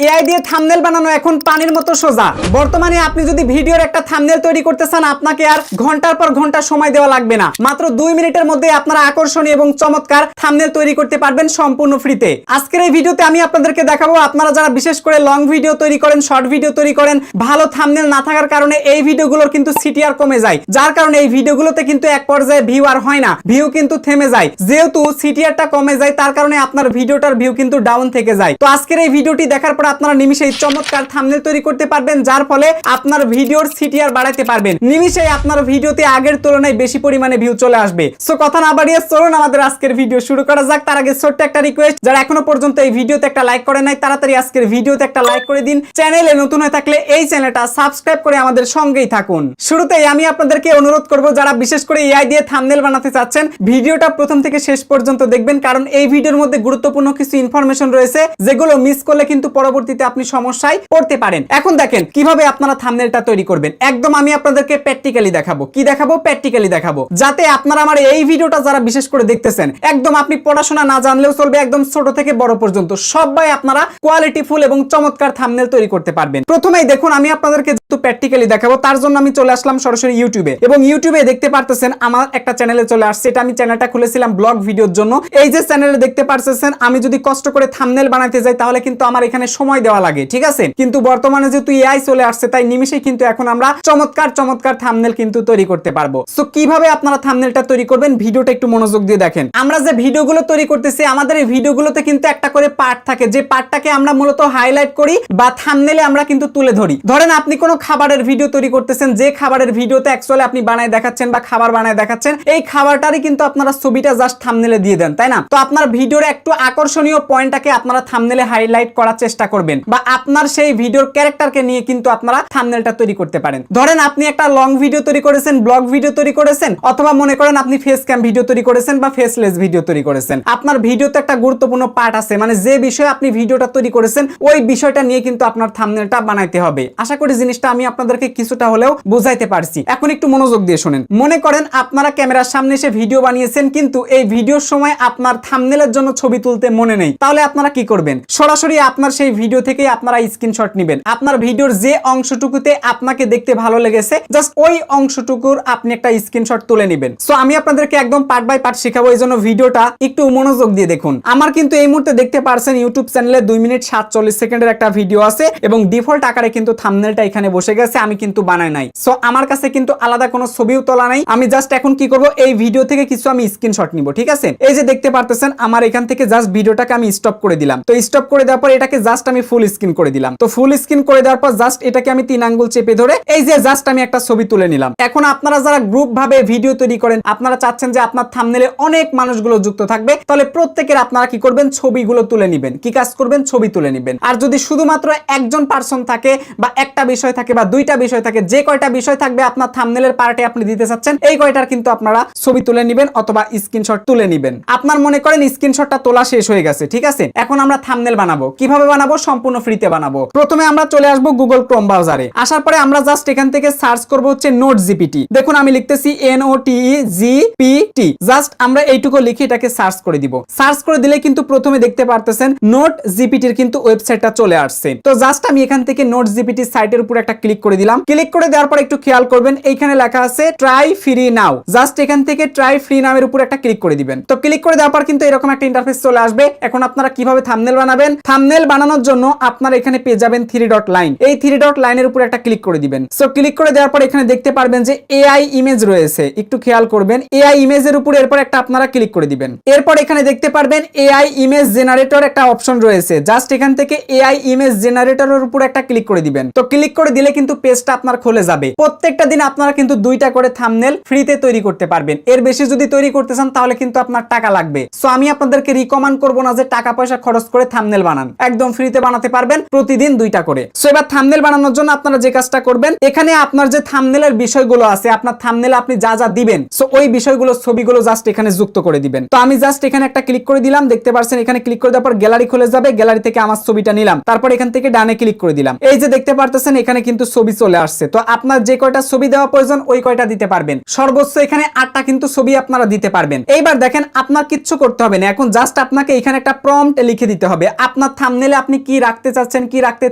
AI দিয়ে thumbnail বানানো এখন পানির মতো সোজা। বর্তমানে আপনি যদি ভিডিওর একটা থাম্বনেল তৈরি করতে চান, আপনাকে আর ঘন্টার পর ঘন্টা সময় দেওয়া লাগবে না। মাত্র 2 মিনিটের মধ্যে আপনারা আকর্ষণীয় এবং চমৎকার থাম্বনেল তৈরি করতে পারবেন সম্পূর্ণ ফ্রিতে। আজকের এই ভিডিওতে আমি আপনাদেরকে দেখাবো, আপনারা যারা বিশেষ করে লং ভিডিও তৈরি করেন, শর্ট ভিডিও তৈরি করেন, ভালো থাম্বনেল না থাকার কারণে এই ভিডিওগুলোর কিন্তু সিটিআর কমে যায়, যার কারণে এই ভিডিওগুলোতে কিন্তু এক পর্যায়ে ভিউ আর হয় না, ভিউ কিন্তু থেমে যায়। যেহেতু সিটিআরটা কমে যায়, তার কারণে আপনার ভিডিওটার ভিউ কিন্তু ডাউন থেকে যায়। তো আজকের এই ভিডিওটি দেখার পর আপনারা নিমিশেই চমৎকার থাম্বনেল তৈরি করতে পারবেন, যার ফলে আপনার ভিডিওর সিটিআর বাড়াতে পারবেন। নিমিশেই আপনার ভিডিওতে আগের তুলনায় বেশি পরিমাণে ভিউ চলে আসবে। সো কথা না বাড়িয়ে চলুন আমাদের আজকের ভিডিও শুরু করা যাক। তার আগে ছোট্ট একটা রিকোয়েস্ট, যারা এখনো পর্যন্ত এই ভিডিওতে একটা লাইক করে নাই, তাড়াতাড়ি আজকের ভিডিওতে একটা লাইক করে দিন। চ্যানেলে নতুন হয়ে থাকলে এই চ্যানেলটা সাবস্ক্রাইব করে আমাদের সঙ্গেই থাকুন। শুরুতেই আমি আপনাদেরকে অনুরোধ করব, যারা বিশেষ করে এআই দিয়ে থাম্বনেল বানাতে চাচ্ছেন, ভিডিওটা প্রথম থেকে শেষ পর্যন্ত দেখবেন, কারণ এই ভিডিওর মধ্যে গুরুত্বপূর্ণ কিছু ইনফরমেশন রয়েছে, যেগুলো মিস করলে কিন্তু পরবর্তীতে আপনি সমস্যায় পড়তে পারেন। এখন দেখেন কিভাবে আপনারা থাম্বনেলটা তৈরি করবেন। একদম আমি আপনাদেরকে প্র্যাকটিক্যালি দেখাবো। কি দেখাবো? প্র্যাকটিক্যালি দেখাবো, যাতে আপনারা আমার এই ভিডিওটা যারা বিশেষ করে দেখতেছেন, একদম আপনি পড়াশোনা না জানলেও চলবে, একদম ছোট থেকে বড় পর্যন্ত সবাই আপনারা কোয়ালিটিফুল এবং চমৎকার থাম্বনেল তৈরি করতে পারবেন। প্রথমেই দেখুন, আমি আপনাদেরকে যেহেতু প্র্যাকটিক্যালি দেখাবো, তার জন্য আমি চলে আসলাম সরাসরি ইউটিউবে, এবং ইউটিউবে দেখতে পারতেছেন আমার একটা চ্যানেলে চলে আসছে। এটা আমি চ্যানেলটা খুলেছিলাম ব্লগ ভিডিওর জন্য। এই যে চ্যানেলে দেখতে পারতেছেন, আমি যদি কষ্ট করে থাম্বনেল বানাতে যাই, তাহলে কিন্তু আমার এখানে সময় দেওয়া লাগে, ঠিক আছে? কিন্তু বর্তমানে যেহেতু এআই চলে আসছে, তাই নিমিশেই কিন্তু এখন আমরা চমৎকার চমৎকার থাম্বনেল কিন্তু তৈরি করতে পারবো। সো কিভাবে আপনারা থাম্বনেলটা তৈরি করবেন, ভিডিওটা একটু মনোযোগ দিয়ে দেখেন। আমরা যে ভিডিওগুলো তৈরি করতেছি, আমাদের এই ভিডিওগুলোতে কিন্তু একটা করে পার্ট থাকে, যে পার্টটাকে আমরা মূলত হাইলাইট করি বা থাম্বনেলে আমরা কিন্তু তুলে ধরি। ধরেন আপনি কোনো খাবারের ভিডিও তৈরি করতেছেন, যে খাবারের ভিডিওতে অ্যাকচুয়ালি আপনি বানায় দেখাচ্ছেন বা খাবার বানায় দেখাচ্ছেন, এই খাবারটারই কিন্তু আপনারা ছবিটা জাস্ট থাম্বনেলে দিয়ে দেন, তাই না? তো আপনার ভিডিওর একটু আকর্ষণীয় পয়েন্টটাকে আপনারা থাম্বনেলে হাইলাইট করার চেষ্টা করবেন, বা আপনার সেই ভিডিওর ক্যারেক্টারকে নিয়ে কিন্তু আপনারা থাম্বনেলটা তৈরি করতে পারেন। ধরেন আপনি একটা লং ভিডিও তৈরি করেছেন, ব্লগ ভিডিও তৈরি করেছেন, অথবা মনে করেন আপনি ফেস ক্যাম ভিডিও তৈরি করেছেন বা ফেসলেস ভিডিও তৈরি করেছেন। আপনার ভিডিওতে একটা গুরুত্বপূর্ণ পার্ট আছে, মানে যে বিষয়ে আপনি ভিডিওটা তৈরি করেছেন, ওই বিষয়টা নিয়ে কিন্তু আপনার থাম্বনেলটা বানাইতে হবে। আশা করি জিনিসটা আমি আপনাদেরকে কিছুটা হলেও বুঝাইতে পারছি। এখন একটু মনোযোগ দিয়ে শুনেন। মনে করেন আপনারা ক্যামেরার সামনে এসে ভিডিও বানিয়েছেন, কিন্তু এই ভিডিওর সময় আপনার থাম্বনেলের জন্য ছবি তুলতে মনে নেই, তাহলে আপনারা কি করবেন? সরাসরি আপনার সেই ভিডিও থেকেই আপনারা স্ক্রিনশট নেবেন। আপনার ভিডিওর যে অংশটুকুতে আপনাকে দেখতে ভালো লেগেছে, জাস্ট ওই অংশটুকুর আপনি একটা স্ক্রিনশট তুলে নেবেন। সো আমি আপনাদেরকে একদম পার্ট বাই পার্ট শেখাবো, এই জন্য ভিডিওটা একটু মনোযোগ দিয়ে দেখুন। আমার কিন্তু এই মুহূর্তে দেখতে পারছেন ইউটিউব চ্যানেলে 2 মিনিট 47 সেকেন্ডের একটা ভিডিও আছে, এবং ডিফল্ট আকারে কিন্তু থাম্বনেলটা এখানে বসে গেছে, আমি কিন্তু বানাই নাই। সো আমার কাছে কিন্তু আলাদা কোনো ছবিও তোলা নাই। আমি জাস্ট এখন কি করব, এই ভিডিও থেকে কিছু আমি স্ক্রিনশট নিব, ঠিক আছে? এই যে দেখতে পারতেছেন, আমার এখান থেকে জাস্ট ভিডিওটাকে আমি স্টপ করে দিলাম। তো স্টপ করে দেওয়ার পর এটাকে জাস্ট আমি ফুল স্ক্রিন করে দিলাম। তো ফুল স্ক্রিন করে দেওয়ার পর জাস্ট এটাকে আমি 3 আঙ্গুল চেপে ধরে এই যে জাস্ট আমি একটা ছবি তুলে নিলাম। এখন আপনারা যারা গ্রুপ ভাবে ভিডিও তৈরি করেন, আপনারা চাচ্ছেন যে আপনার থাম্বনেলে অনেক মানুষগুলো যুক্ত থাকবে, তাহলে প্রত্যেকের আপনারা কি করবেন, ছবিগুলো তুলে নেবেন। কি কাজ করবেন? ছবি তুলে নেবেন। আর যদি শুধুমাত্র একজন পার্সন থাকে, বা একটা বিষয় থাকে, বা 2টা বিষয় থাকে, যে কয়টা বিষয় থাকবে আপনার থাম্বনেলের পার্টে আপনি দিতে চাচ্ছেন, এই কয়টার কিন্তু আপনারা ছবি তুলে নেবেন অথবা স্ক্রিনশট তুলে নেবেন। আপনার মনে করেন স্ক্রিনশটটা তোলা শেষ হয়ে গেছে, ঠিক আছে? এখন আমরা থাম্বনেল বানাবো। কিভাবে বানাবো? সম্পূর্ণ ফ্রিতে বানাবো। প্রথমে আমরা চলে আসবো গুগল ক্রোম ব্রাউজারে। আসার পরে আমরা জাস্ট এখান থেকে সার্চ করব হচ্ছে নোট জিপিটি। দেখুন আমি লিখতেছি NOTEGPT। জাস্ট আমরা এইটুকু লিখে এটাকে সার্চ করে দিব। সার্চ করে দিলে কিন্তু প্রথমে দেখতে পারতেছেন নোট জিপিটির কিন্তু ওয়েবসাইটটা চলে আসছে। তো জাস্ট আমি এখান থেকে নোট জিপিটি সাইটের উপর একটা ক্লিক করে দিলাম। ক্লিক করে দেওয়ার পর একটু খেয়াল করবেন, এইখানে লেখা আছে ট্রাই ফ্রি নাও। জাস্ট এখান থেকে ট্রাই ফ্রি নাও এর উপর একটা ক্লিক করে দিবেন। তো ক্লিক করে দেওয়ার পর কিন্তু এরকম একটা ইন্টারফেস চলে আসবে। এখন আপনারা কিভাবে থাম্বনেল বানাবেন? থাম্বনেল বানানোর জন্য আপনারা এখানে পেয়ে যাবেন 3 ডট লাইন। এই 3 ডট লাইনের উপর একটা ক্লিক করে দিবেন। সো ক্লিক করে দেওয়ার পর এখানে দেখতে পারবেন যে এআই ইমেজ রয়েছে, একটু খেয়াল করবেন। এআই ইমেজের উপর এরপর একটা আপনারা ক্লিক করে দিবেন। এরপর এখানে দেখতে পারবেন এআই ইমেজ জেনারেটর একটা অপশন রয়েছে। জাস্ট এখান থেকে এআই ইমেজ জেনারেটরের উপর একটা ক্লিক করে দিবেন। তো ক্লিক করে দিলে কিন্তু পেজটা আপনার খুলে যাবে। প্রত্যেকটা দিন আপনারা কিন্তু 2টা করে থাম্বনেল ফ্রিতে তৈরি করতে পারবেন। এর বেশি যদি তৈরি করতে চান, তাহলে কিন্তু আপনার টাকা লাগবে। সো আমি আপনাদেরকে রিকমেন্ড করব না যে টাকা পয়সা খরচ করে থাম্বনেল বানান, একদম ফ্রিতে বানাতে পারবেন, প্রতিদিন 2টা করে। সো এবার থাম্বনেল বানানোর জন্য আপনারা যে কাজটা করবেন, এখানে আপনার যে থাম্বনেলের বিষয়গুলো আছে, আপনার থাম্বনেলে আপনি যা যা দিবেন, সো ওই বিষয়গুলো ছবিগুলো জাস্ট এখানে যুক্ত করে দিবেন। তো আমি জাস্ট এখানে একটা ক্লিক করে দিলাম। দেখতে পাচ্ছেন এখানে ক্লিক করে দেওয়ার পর গ্যালারি খুলে যাবে। গ্যালারি থেকে আমার ছবিটা নিলাম, তারপর এখান থেকে ডানে ক্লিক করে দিলাম। এই যে দেখতে পারতেছেন এখানে কিন্তু ছবি চলে আসছে। তো আপনার যে কয়টা ছবি দেওয়া প্রয়োজন, ওই কয়টা দিতে পারবেন। সর্বোচ্চ এখানে 8টা কিন্তু ছবি আপনারা দিতে পারবেন। এইবার দেখেন আপনার কিচ্ছু করতে হবে না। এখন জাস্ট আপনাকে এখানে একটা প্রম্পট লিখে দিতে হবে, আপনার থাম্বনেলে আপনি কি রাখতে চাচ্ছেন কি রাখতে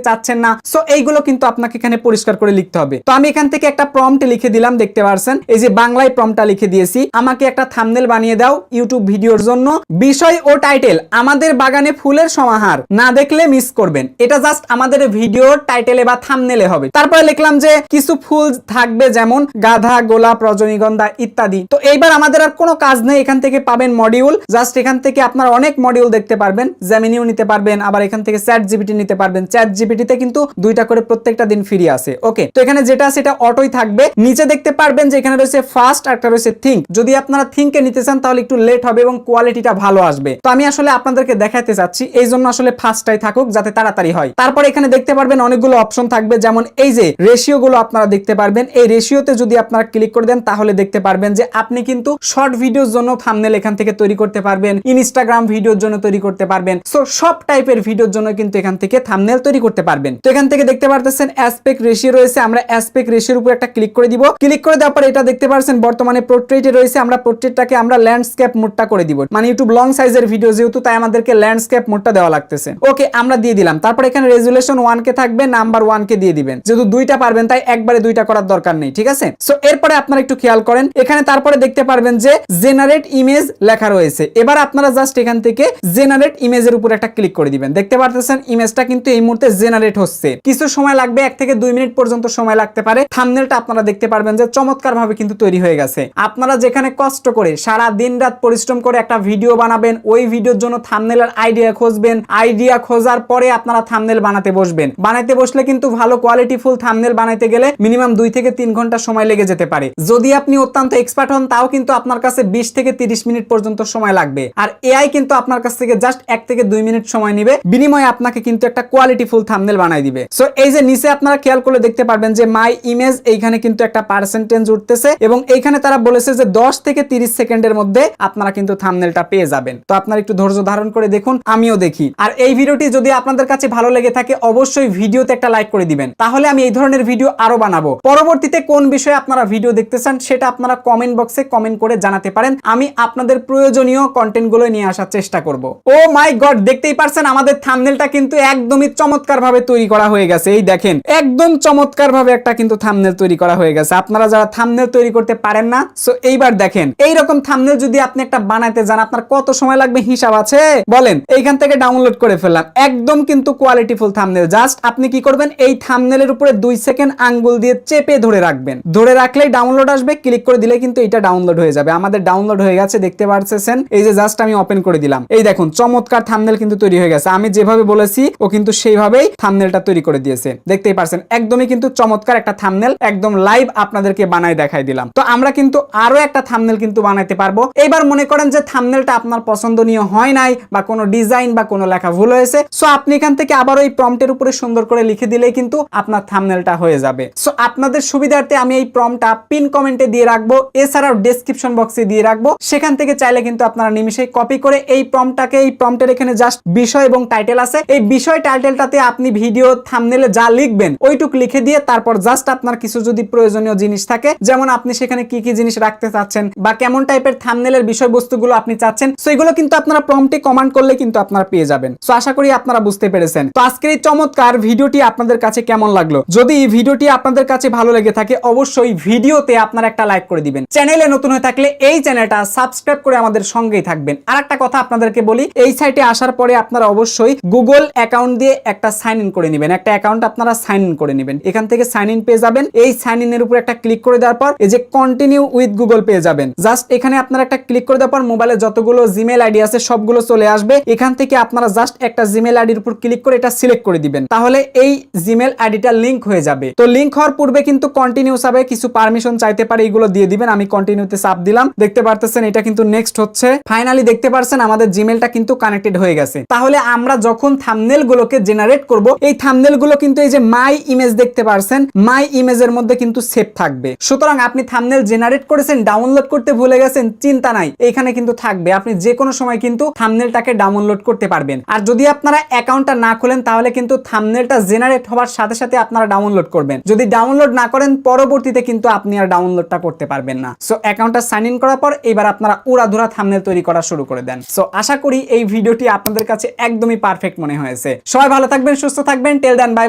চাচ্ছেন না, সো এইগুলো কিন্তু আপনাকে এখানে পরিষ্কার করে লিখতে হবে। তো আমি এখান থেকে একটা প্রম্পট লিখে দিলাম, দেখতে পারছেন এই যে বাংলায় প্রম্পটটা লিখে দিয়েছি, আমাকে একটা থাম্বনেল বানিয়ে দাও ইউটিউব ভিডিওর জন্য, বিষয় ও টাইটেল আমাদের বাগানে ফুলের সমাহার, না দেখলে মিস করবেন। এটা জাস্ট আমাদের ভিডিওর টাইটেলে বা থাম্বনেলে হবে। তারপরে লিখলাম যে কিছু ফুল থাকবে যেমন গাঁদা, গোলাপ, রজনীগন্ধা ইত্যাদি। তো এইবার আমাদের আর কোনো কাজ নেই, এখান থেকে পাবেন মডিউল, জাস্ট এখান থেকে আপনারা অনেক মডিউল দেখতে পারবেন, জেমিনিও নিতে পারবেন, আবার এখান থেকে চ্যাট জিপিটি নিতে পারবেন। চ্যাট জিপিটিতে কিন্তু 2টা করে প্রত্যেকটা দিন ফ্রি আছে। ওকে, তো এখানে যেটা সেটা অটোই থাকবে। নিচে দেখতে পারবেন যে এখানে রয়েছে ফাস্ট আর একটা রয়েছে থিঙ্ক। যদি আপনারা থিঙ্কে নিতে চান তাহলে একটু লেট হবে এবং কোয়ালিটিটা ভালো আসবে। তো আমি আসলে আপনাদেরকে দেখাতে চাচ্ছি, এই জন্য আসলে ফাস্টটাই থাকুক যাতে তাড়াতাড়ি হয়। তারপর এখানে দেখতে পারবেন অনেকগুলো অপশন থাকবে, যেমন এই যে রেশিও গুলো আপনারা দেখতে পারবেন। এই রেশিওতে যদি আপনারা ক্লিক করে দেন তাহলে দেখতে পারবেন যে আপনি কিন্তু শর্ট ভিডিওর জন্য থাম্বনেল এখান থেকে তৈরি করতে পারবেন, ইনস্টাগ্রাম ভিডিওর জন্য তৈরি করতে পারবেন, সো সব টাইপের ভিডিওর জন্য কিন্তু এখান থেকে থাম্বনেল তৈরি করতে পারবেন। তো এখান থেকে দেখতে পারতেছেন অ্যাসপেক্ট রেশিও রয়েছে, আমরা অ্যাসপেক্ট রেশিওর উপর একটা ক্লিক করে দিব। ক্লিক করে দেওয়ার পর এটা দেখতে পারছেন বর্তমানে পোর্ট্রেটে রয়েছে, আমরা পোর্ট্রেটটাকে আমরা ল্যান্ডস্কেপ মোডটা করে দিব, মানে ইউটিউব লং সাইজের ভিডিও যেহেতু তাই আমাদেরকে ল্যান্ডস্কেপ মোডটা দেওয়া লাগতেছে। ওকে, আমরা দিয়ে দিলাম। তারপর এখানে রেজুলেশন 1 কে থাকবে, নাম্বার 1 কে দিয়ে দিবেন, যেহেতু 2টা পারবেন তাই একবারে 2টা করার দরকার নেই, ঠিক আছে। সো এরপরে আপনারা একটু খেয়াল করেন, এখানে তারপরে দেখতে পারবেন যে জেনারেট ইমেজ লেখা রয়েছে। এবার আপনারা জাস্ট এখান থেকে জেনারেট ইমেজের উপর একটা ক্লিক করে দিবেন। দেখতে পারতেছেন ইমেজটা কিন্তু এই মুহূর্তে জেনারেট হচ্ছে, কিছু সময় লাগবে, 1 থেকে 2 মিনিট পর্যন্ত সময় লাগতে পারে। থাম্বনেলটা আপনারা দেখতে পারবেন যে চমৎকার ভাবে কিন্তু তৈরি হয়ে গেছে। আপনারা যেখানে কষ্ট করে সারা দিন রাত পরিশ্রম করে একটা ভিডিও বানাবেন, ওই ভিডিওর জন্য থাম্বনেলের আইডিয়া খুঁজবেন, আইডিয়া খোঁজার পরে আপনারা থাম্বনেল বানাতে বসবেন। বানাইতে বসলে কিন্তু ভালো কোয়ালিটিফুল থাম্বনেল বানাইতে গেলে মিনিমাম 2 থেকে 3 ঘন্টা সময় লেগে যেতে পারে। যদি আপনি অত্যন্ত এক্সপার্ট হন তাও কিন্তু আপনার কাছে 20 থেকে 30 মিনিট পর্যন্ত সময় লাগবে। আর এআই কিন্তু আপনার কাছ থেকে জাস্ট 1 থেকে 2 মিনিট সময় নেবে, বিনিময়ে আপনাকে কিন্তু একটা কোয়ালিটিফুল থাম্বনেল বানাই দিবে। সো এই যে নিচে আপনারা খেয়াল করলে দেখতে পারবেন যে মাই ইমেজ, এইখানে কিন্তু একটা পার্সেন্টেজ উঠতেছে এবং এইখানে তারা বলেছে যে 10 থেকে 30 সেকেন্ডের মধ্যে আপনারা কিন্তু থাম্বনেলটা পেয়ে যাবেন। তো আপনারা একটু ধৈর্য ধারণ করে দেখুন, আমিও দেখি। আর এই ভিডিওটি যদি আপনাদের কাছে ভালো লেগে থাকে অবশ্যই ভিডিওতে একটা লাইক করে দিবেন, তাহলে আমি এই ধরনের ভিডিও আরো বানাবো। পরবর্তীতে কোন বিষয়ে আপনারা ভিডিও দেখতে চান সেটা আপনারা কমেন্ট বক্সে কমেন্ট করে জানাতে পারেন, আমি আপনাদের প্রয়োজনীয় কন্টেন্টগুলো নিয়ে আসার চেষ্টা করব। ও মাই গড, দেখতেই পারছেন আমাদের থাম্বনেলটা কিন্তু একদমই চমৎকার ভাবে তৈরি করা হয়ে গেছে। এই দেখেন একদম চমৎকার ভাবে একটা কিন্তু থাম্বনেল তৈরি করা হয়ে গেছে। আপনারা যারা থাম্বনেল তৈরি করতে পারেন না, সো এইবার দেখেন এইরকম থাম্বনেল যদি আপনি একটা বানাইতে যান আপনার কত সময় লাগবে হিসাব আছে বলেন। এইখান থেকে ডাউনলোড করে ফেললাম, একদম কিন্তু কোয়ালিটিফুল থাম্বনেল। জাস্ট আপনি কি করবেন, এই থাম্বনেলের উপরে 2 সেকেন্ড আঙ্গুল দিয়ে চেপে ধরে রাখবেন, ধরে রাখলেই ডাউনলোড আসবে, ক্লিক করে দিলে কিন্তু এটা ডাউনলোড হয়ে যাবে। আমাদের ডাউনলোড হয়ে গেছে, দেখতে পারছেন। এই যে জাস্ট আমি ওপেন করে দিলাম, এই দেখুন চমৎকার থাম্বনেল কিন্তু তৈরি হয়ে গেছে। আমি যেভাবে বলেছি ও কিন্তু সেইভাবেই থাম্বনেলটা তৈরি করে দিয়েছে, দেখতেই পারছেন। একদমই কিন্তু চমৎকার একটা থাম্বনেল, একদম লাইভ আপনাদেরকে বানাই দেখাই দিলাম। তো আমরা কিন্তু আরো একটা থাম্বনেল কিন্তু বানাইতে পারবো। এবার মনে করেন যে থাম্বনেলটা আপনার পছন্দনীয় হয় নাই বা কোনো ডিজাইন বা কোনো লেখা ভুল হয়েছে, সো আপনি এখান থেকে আবার ওই প্রম্পটের উপরে সুন্দর করে লিখে দিলেই কিন্তু আপনার থাম্বনেলটা হয়ে যাবে। সো আপনাদের সুবিধার্থে আমি এই প্রম্পটটা পিন কমেন্টে দিয়ে রাখবো, এছাড়াও ডেসক্রিপশন বক্সে দিয়ে রাখবো, সেখান থেকে চাইলে কিন্তু আপনারা নিমিষেই কপি করে এই প্রম্পটটাকে, এই প্রম্পটের এখানে জাস্ট বিষয় এবং টাইটেল আছে, এই বিষয় টাইটেলটাতে আপনি ভিডিও থাম্বনেলে যা লিখবেন ওইটুক লিখে দিয়ে তারপর জাস্ট আপনার কিছু যদি প্রয়োজনীয় জিনিস থাকে, যেমন আপনি সেখানে কি কি জিনিস রাখতে চাচ্ছেন বা কেমন টাইপের থাম্বনেলের বিষয়বস্তুগুলো আপনি চাচ্ছেন, সো এগুলো কিন্তু আপনারা প্রম্পটে কমান্ড করলে কিন্তু আপনারা পেয়ে যাবেন। সো আশা করি আপনারা বুঝতে পেরেছেন। তো আজকের এই চমৎকার ভিডিওটি আপনাদের কাছে কেমন লাগলো? যদি এই ভিডিওটি আপনাদের কাছে ভালো লেগে থাকে অবশ্যই ভিডিওতে আপনারা একটা লাইক করে দিবেন। চ্যানেলে নতুন হয়ে থাকলে এই চ্যানেলটা সাবস্ক্রাইব করে আমাদের সঙ্গেই থাকবেন। আর একটা কথা আপনাদেরকে বলি, এই সাইটে আসার পরে আপনারা অবশ্যই গুগল অ্যাকাউন্ট দিয়ে একটা সাইন ইন করে নেবেন, একটা অ্যাকাউন্ট আপনারা সাইন ইন করে নেবেন। এখান থেকে সাইন ইন পেয়ে যাবেন, এই সাইন ইনের উপর একটা ক্লিক করে দেওয়ার পর এই যে কন্টিনিউ উইথ গুগল পেয়ে যাবেন। জাস্ট এখানে আপনারা একটা ক্লিক করে দেওয়ার পর মোবাইলে যতগুলো জিমেল আইডি আছে সবগুলো চলে আসবে। এখান থেকে আপনারা জাস্ট একটা জিমেল আইডির উপর ক্লিক করে এটা সিলেক্ট করে দিবেন, তাহলে এই জিমেল আইডিটা লিংক হয়ে যাবে। তো লিংক হওয়ার পূর্বে কিন্তু কন্টিনিউ চাবে, কিছু পারমিশন চাইতে পারে, এগুলো দিয়ে দিবেন। আমি কন্টিনিউতে চাপ দিলাম, দেখতে পারতেছেন এটা কিন্তু নেক্সট হচ্ছে। ফাইনালি দেখতে পারছেন আমাদের জিমেলটা কিন্তু কানেক্টেড হয়ে গেছে। তাহলে আমরা যখন থাম্বনেল গুলোকে জেনারেট করব, এই থাম্বনেল গুলো কিন্তু এই যে মাই ইমেজ দেখতে পারছেন, মাই ইমেজের মধ্যে কিন্তু সেভ থাকবে। সুতরাং আপনি থাম্বনেল জেনারেট করেছেন, ডাউনলোড করতে ভুলে গেছেন, চিন্তা নাই, এখানে কিন্তু থাকবে। আপনি যে কোনো সময় কিন্তু থাম্বনেলটাকে ডাউনলোড করতে পারবেন। আর যদি আপনারা অ্যাকাউন্টটা না খোলেন তাহলে কিন্তু থাম্বনেলটা জেনারেট হওয়ার সাথে সাথে আপনারা ডাউনলোড করবেন। যদি ডাউনলোড না করেন পরবর্তীতে কিন্তু আপনি আর ডাউনলোডটা করতে পারবেন না। সো অ্যাকাউন্টটা সাইন ইন করার পর এবার আপনারা উড়াধুরা থাম্বনেল তৈরি করা শুরু করে দেন। সো আশা করি এই ভিডিওটি আপনাদের কাছে একদমই পারফেক্ট মনে হয়েছে। সবাই ভালো থাকবেন, সুস্থ থাকবেন। Till then, bye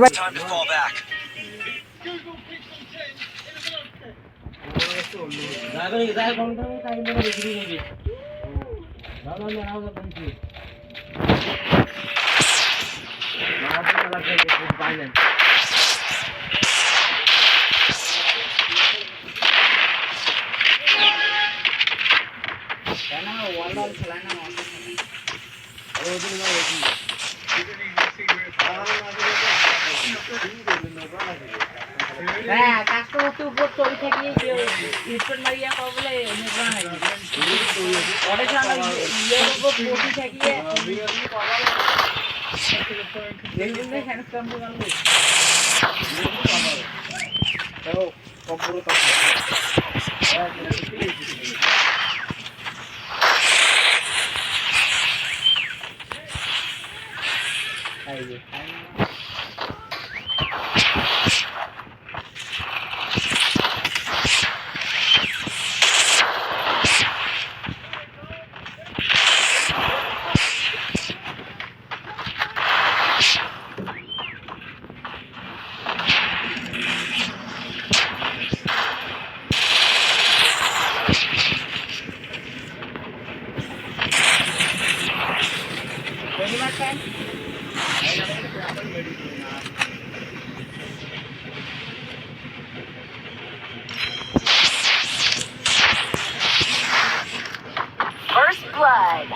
bye. Time to fall back. হ্যাঁ কাজ তো হচ্ছে উপর চড়ি থাকি স্পিড মারিয়া বলে নির্মাণ হয় অনেক ইয়ের উপর পড়ি থাকি দেখুন হ্যান্ড স্ট্যাম্প বানাবো দেখো computer First blood.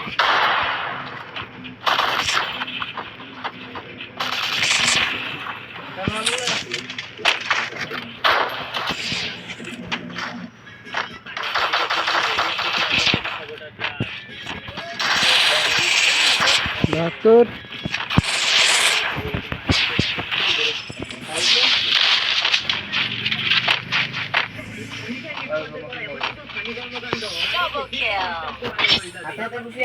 Doctor Double kill.